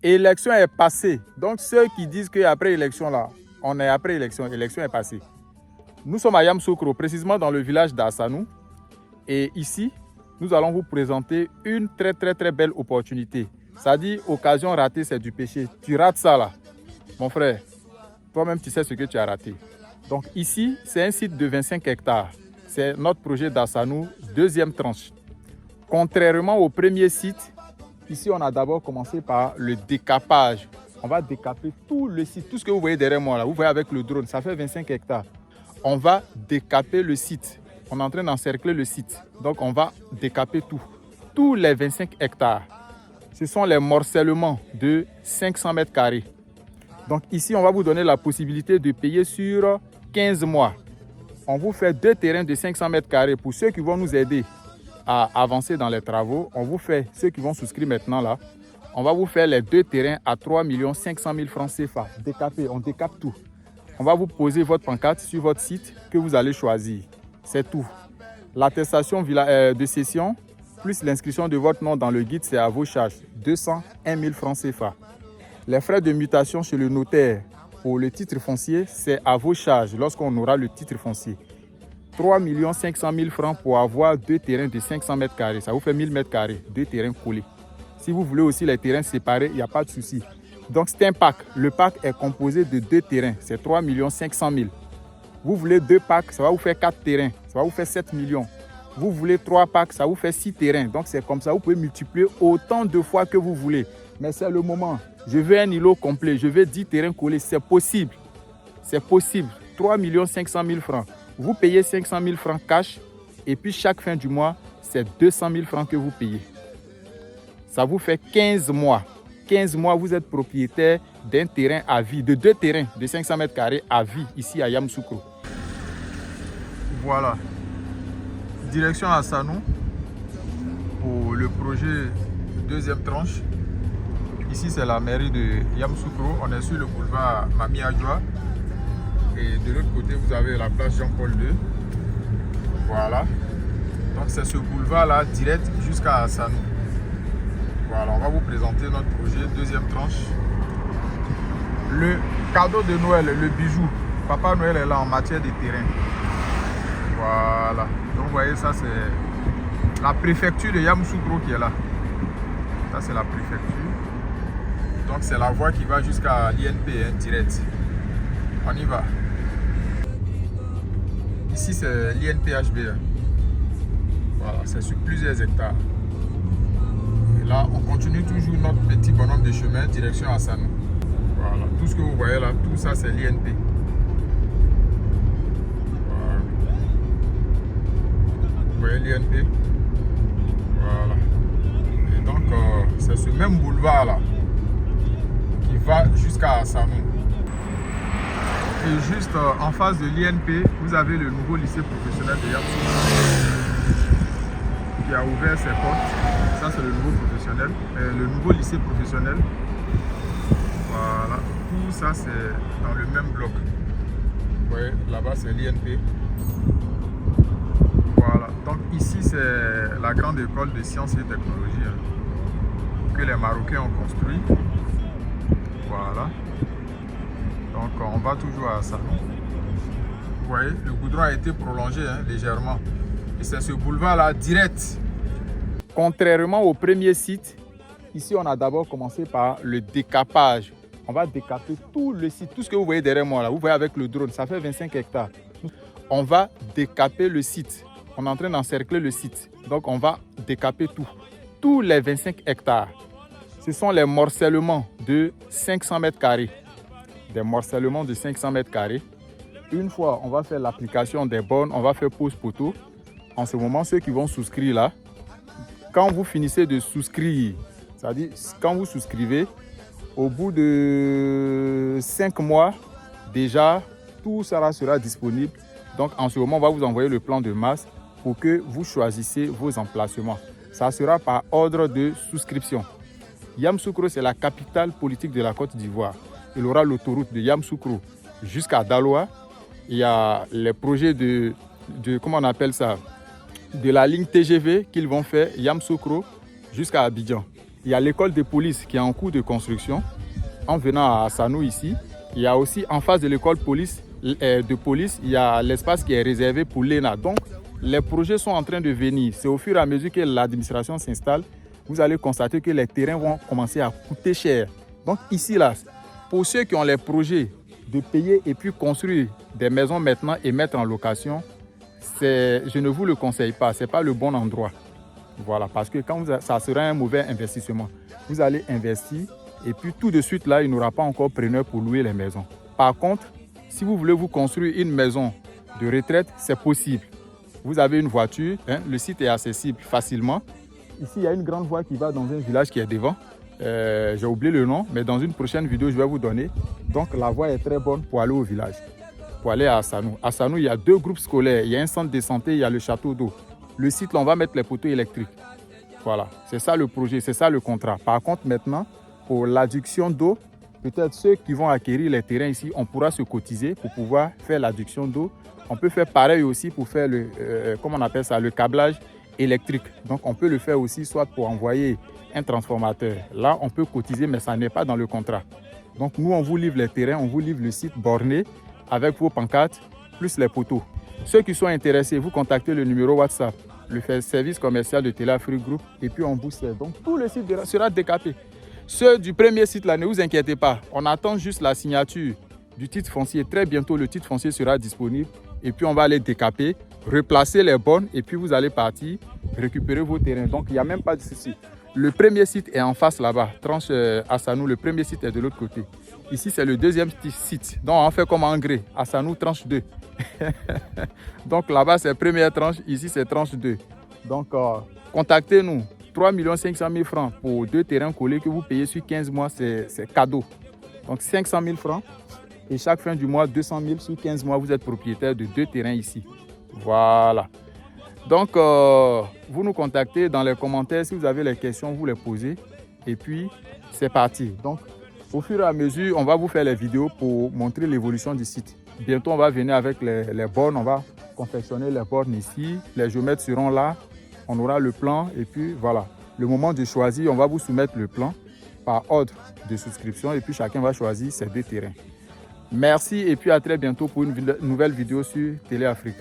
Élection est passée. Donc ceux qui disent qu'après élection là, on est après élection, l'élection est passée. Nous sommes à Yamoussoukro, précisément dans le village d'Assanou. Et ici, nous allons vous présenter une très belle opportunité. Ça dit, occasion ratée, c'est du péché. Tu rates ça là, mon frère. Toi-même, tu sais ce que tu as raté. Donc ici, c'est un site de 25 hectares. C'est notre projet d'Assanou, deuxième tranche. Contrairement au premier site, ici, on a d'abord commencé par le décapage. On va décaper tout le site, tout ce que vous voyez derrière moi là. Vous voyez avec le drone, ça fait 25 hectares. On va décaper le site. On est en train d'encercler le site. Donc, on va décaper tout. Tous les 25 hectares. Ce sont les morcellements de 500 mètres carrés. Donc, ici, on va vous donner la possibilité de payer sur 15 mois. On vous fait 2 terrains de 500 mètres carrés. Pour ceux qui vont nous aider à avancer dans les travaux, on vous fait, ceux qui vont souscrire maintenant là, on va vous faire les 2 terrains à 3 500 000 francs CFA. Décapé, on décape tout. On va vous poser votre pancarte sur votre site que vous allez choisir. C'est tout. L'attestation de cession plus l'inscription de votre nom dans le guide, c'est à vos charges. 201 000 francs CFA. Les frais de mutation chez le notaire pour le titre foncier, c'est à vos charges lorsqu'on aura le titre foncier. 3 500 000 francs pour avoir 2 terrains de 500 mètres carrés. Ça vous fait 1000 mètres carrés, 2 terrains collés. Si vous voulez aussi les terrains séparés, il n'y a pas de souci. Donc c'est un pack. Le pack est composé de 2 terrains. C'est 3 500 000. Vous voulez 2 packs, ça va vous faire 4 terrains. Ça va vous faire 7 millions. Vous voulez 3 packs, ça vous fait 6 terrains. Donc c'est comme ça, vous pouvez multiplier autant de fois que vous voulez. Mais c'est le moment. Je veux un îlot complet. Je veux 10 terrains collés. C'est possible. C'est possible. 3 500 000 francs. Vous payez 500 000 francs cash. Et puis chaque fin du mois, c'est 200 000 francs que vous payez. Ça vous fait 15 mois. 15 mois, vous êtes propriétaire d'un terrain à vie, de 2 terrains de 500 mètres carrés à vie, ici à Yamoussoukro. Voilà. Direction Assanou pour le projet deuxième tranche. Ici, c'est la mairie de Yamoussoukro. On est sur le boulevard Mami Adjoa. Et de l'autre côté, vous avez la place Jean-Paul II. Voilà. Donc, c'est ce boulevard-là, direct jusqu'à Assanou. Voilà, on va vous présenter notre projet, deuxième tranche. Le cadeau de Noël, le bijou. Papa Noël est là en matière de terrain. Voilà. Donc vous voyez, ça c'est la préfecture de Yamoussoukro qui est là. Ça c'est la préfecture. Donc c'est la voie qui va jusqu'à l'INP, hein, direct. On y va. Ici c'est l'INPHB. Voilà, c'est sur plusieurs hectares. Là, on continue toujours notre petit bonhomme de chemin, direction Assanou. Voilà, tout ce que vous voyez là, tout ça c'est l'INP. Voilà. Vous voyez l'INP. Voilà. Et donc, c'est ce même boulevard là qui va jusqu'à Assanou. Et juste en face de l'INP, vous avez le nouveau lycée professionnel de Yamoussoukro qui a ouvert ses portes. Ça c'est le nouveau professionnel, le nouveau lycée professionnel. Voilà, tout ça c'est dans le même bloc. Vous voyez, là-bas c'est l'INP. Voilà, donc ici c'est la grande école de sciences et technologies que les Marocains ont construit. Voilà. Donc on va toujours à Assanou. Vous voyez, le goudron a été prolongé légèrement. Et c'est ce boulevard là direct. Contrairement au premier site, ici on a d'abord commencé par le décapage. On va décaper tout le site, tout ce que vous voyez derrière moi là. Vous voyez avec le drone, ça fait 25 hectares. On va décaper le site. On est en train d'encercler le site. Donc on va décaper tout. Tous les 25 hectares. Ce sont les morcellements de 500 mètres carrés. Des morcellements de 500 mètres carrés. Une fois, on va faire l'application des bornes, on va faire pose poteau. En ce moment, ceux qui vont souscrire là, quand vous finissez de souscrire, c'est-à-dire quand vous souscrivez, au bout de 5 mois, déjà, tout ça sera disponible. Donc, en ce moment, on va vous envoyer le plan de masse pour que vous choisissez vos emplacements. Ça sera par ordre de souscription. Yamoussoukro, c'est la capitale politique de la Côte d'Ivoire. Il aura l'autoroute de Yamoussoukro jusqu'à Daloa. Il y a les projets de comment on appelle ça, de la ligne TGV qu'ils vont faire Yamoussoukro jusqu'à Abidjan. il y a l'école de police qui est en cours de construction. En venant à Hassanou ici, il y a aussi en face de l'école de police, il y a l'espace qui est réservé pour l'ENA. Donc, les projets sont en train de venir. C'est au fur et à mesure que l'administration s'installe, vous allez constater que les terrains vont commencer à coûter cher. Donc ici, là, pour ceux qui ont les projets de payer et puis construire des maisons maintenant et mettre en location, je ne vous le conseille pas. Ce n'est pas le bon endroit. Voilà, parce que ça sera un mauvais investissement. Vous allez investir et puis tout de suite, là, il n'y aura pas encore preneur pour louer les maisons. Par contre, si vous voulez vous construire une maison de retraite, c'est possible. Vous avez une voiture, le site est accessible facilement. Ici, il y a une grande voie qui va dans un village qui est devant. J'ai oublié le nom, mais dans une prochaine vidéo, je vais vous donner. Donc, la voie est très bonne pour aller au village, pour aller à Hassanou. À Hassanou, il y a 2 groupes scolaires. Il y a un centre de santé, il y a le château d'eau. Le site, là, on va mettre les poteaux électriques. Voilà, c'est ça le projet, c'est ça le contrat. Par contre, maintenant, pour l'adduction d'eau, peut-être ceux qui vont acquérir les terrains ici, on pourra se cotiser pour pouvoir faire l'adduction d'eau. On peut faire pareil aussi pour faire comment on appelle ça, le câblage électrique. Donc, on peut le faire aussi soit pour envoyer un transformateur. Là, on peut cotiser, mais ça n'est pas dans le contrat. Donc, nous, on vous livre les terrains, on vous livre le site borné avec vos pancartes, plus les poteaux. Ceux qui sont intéressés, vous contactez le numéro WhatsApp, le service commercial de Téléafrique Group, et puis on vous sert. Donc, tout le site sera décapé. Ceux du premier site, là, ne vous inquiétez pas. On attend juste la signature du titre foncier. Très bientôt, le titre foncier sera disponible. Et puis, on va aller décaper, replacer les bornes, et puis vous allez partir récupérer vos terrains. Donc, il n'y a même pas de souci. Le premier site est en face là-bas, tranche Hassanou. Le premier site est de l'autre côté. Ici, c'est le deuxième site. Donc, on fait comme en gré. Hassanou, tranche 2. Donc, là-bas, c'est première tranche. Ici, c'est tranche 2. Donc, contactez-nous. 3 500 000 francs pour 2 terrains collés que vous payez sur 15 mois, c'est cadeau. Donc, 500 000 francs. Et chaque fin du mois, 200 000 sur 15 mois, vous êtes propriétaire de 2 terrains ici. Voilà. Donc, vous nous contactez dans les commentaires. Si vous avez les questions, vous les posez. Et puis, c'est parti. Donc, au fur et à mesure, on va vous faire les vidéos pour montrer l'évolution du site. Bientôt, on va venir avec les bornes. On va confectionner les bornes ici. Les géomètres seront là. On aura le plan. Et puis, voilà. Le moment de choisir, on va vous soumettre le plan par ordre de souscription. Et puis, chacun va choisir ses 2 terrains. Merci et puis à très bientôt pour une nouvelle vidéo sur Téléafrique.